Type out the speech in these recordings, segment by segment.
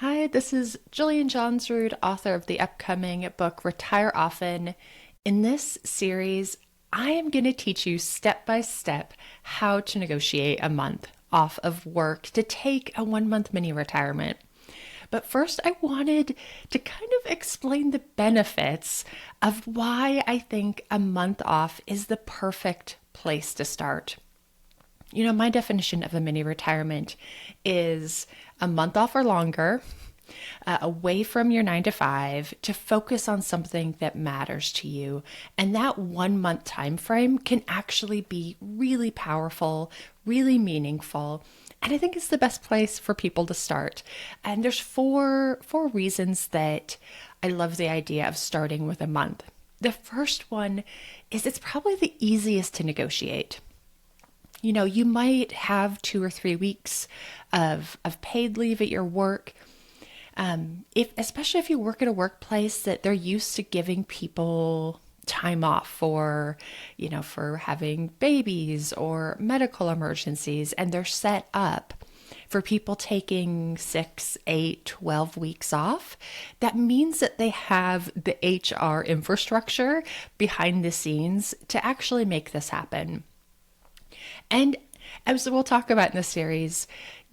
Hi, this is Jillian Johnsrud, author of the upcoming book Retire Often. In this series, I am going to teach you step by step how to negotiate a month off of work to take a 1 month mini retirement. But first, I wanted to kind of explain the benefits of why I think a month off is the perfect place to start. My definition of a mini retirement is a month off or longer, away from your 9 to 5 to focus on something that matters to you. And that 1 month time frame can actually be really powerful, really meaningful. And I think it's the best place for people to start. And there's four reasons that I love the idea of starting with a month. The first one is it's probably the easiest to negotiate. You might have 2 or 3 weeks of paid leave at your work. Especially if you work at a workplace that they're used to giving people time off for having babies or medical emergencies, and they're set up for people taking 6, 8, 12 weeks off, that means that they have the HR infrastructure behind the scenes to actually make this happen. And as we'll talk about in this series,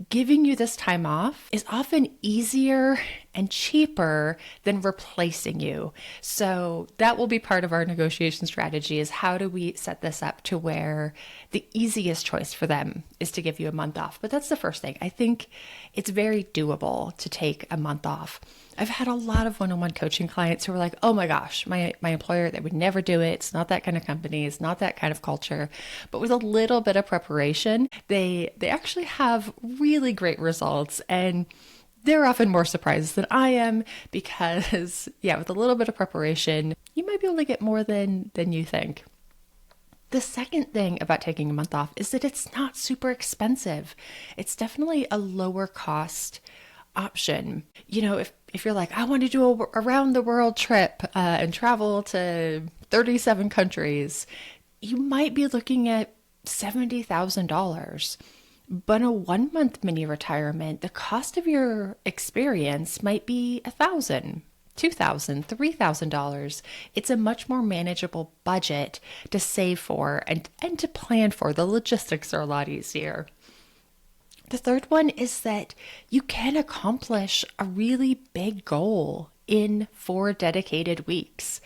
giving you this time off is often easier and cheaper than replacing you. So that will be part of our negotiation strategy, is how do we set this up to where the easiest choice for them is to give you a month off. But that's the first thing. I think it's very doable to take a month off. I've had a lot of one-on-one coaching clients who are like, oh my gosh, my employer, they would never do it. It's not that kind of company. It's not that kind of culture. But with a little bit of preparation, they actually have really great results. And they're often more surprised than I am because, with a little bit of preparation, you might be able to get more than you think. The second thing about taking a month off is that it's not super expensive. It's definitely a lower cost option. If you're like, I want to do a around the world trip and travel to 37 countries, you might be looking at $70,000. But a 1 month mini retirement, the cost of your experience might be $1,000, $2,000, $3,000. It's a much more manageable budget to save for and to plan for. The logistics are a lot easier. The third one is that you can accomplish a really big goal in 4 dedicated weeks.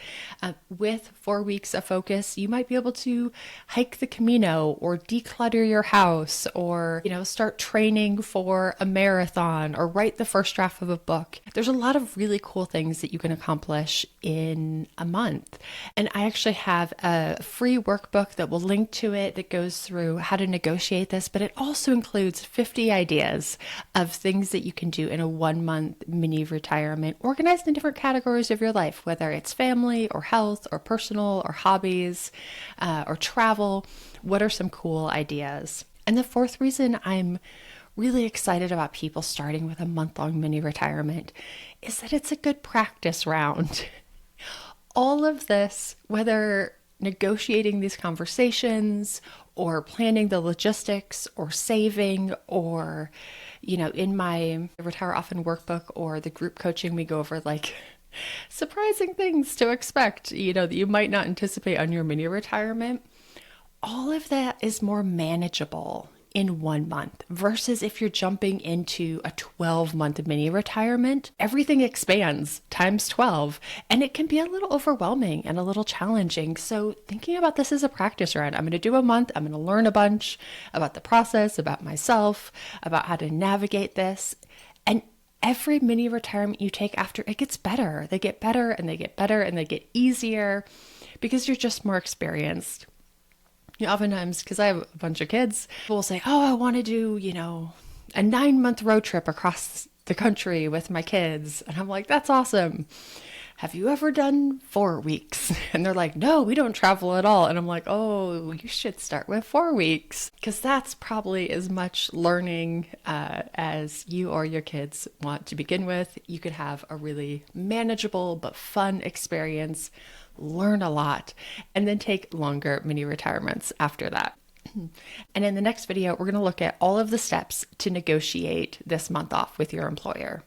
With 4 weeks of focus, you might be able to hike the Camino or declutter your house or, start training for a marathon or write the first draft of a book. There's a lot of really cool things that you can accomplish in a month. And I actually have a free workbook that will link to it that goes through how to negotiate this, but it also includes 50 ideas of things that you can do in a 1 month mini retirement, organized in different categories of your life, whether it's family or health or personal or hobbies or travel. What are some cool ideas? And the fourth reason I'm really excited about people starting with a month-long mini retirement is that it's a good practice round. All of this, whether negotiating these conversations or planning the logistics or saving or, in my Retire Often workbook or the group coaching, we go over like surprising things to expect, that you might not anticipate on your mini retirement. All of that is more manageable in 1 month versus if you're jumping into a 12-month mini retirement, everything expands times 12 and it can be a little overwhelming and a little challenging. So thinking about this as a practice run, I'm going to do a month, I'm going to learn a bunch about the process, about myself, about how to navigate this. And every mini retirement you take after, it gets better. They get better and they get better and they get easier because you're just more experienced. Oftentimes, because I have a bunch of kids, people will say, oh, I want to do, a 9-month road trip across the country with my kids. And I'm like, that's awesome. Have you ever done 4 weeks? And they're like, no, we don't travel at all. And I'm like, oh, you should start with 4 weeks because that's probably as much learning as you or your kids want to begin with. You could have a really manageable but fun experience, learn a lot, and then take longer mini retirements after that. And in the next video, we're going to look at all of the steps to negotiate this month off with your employer.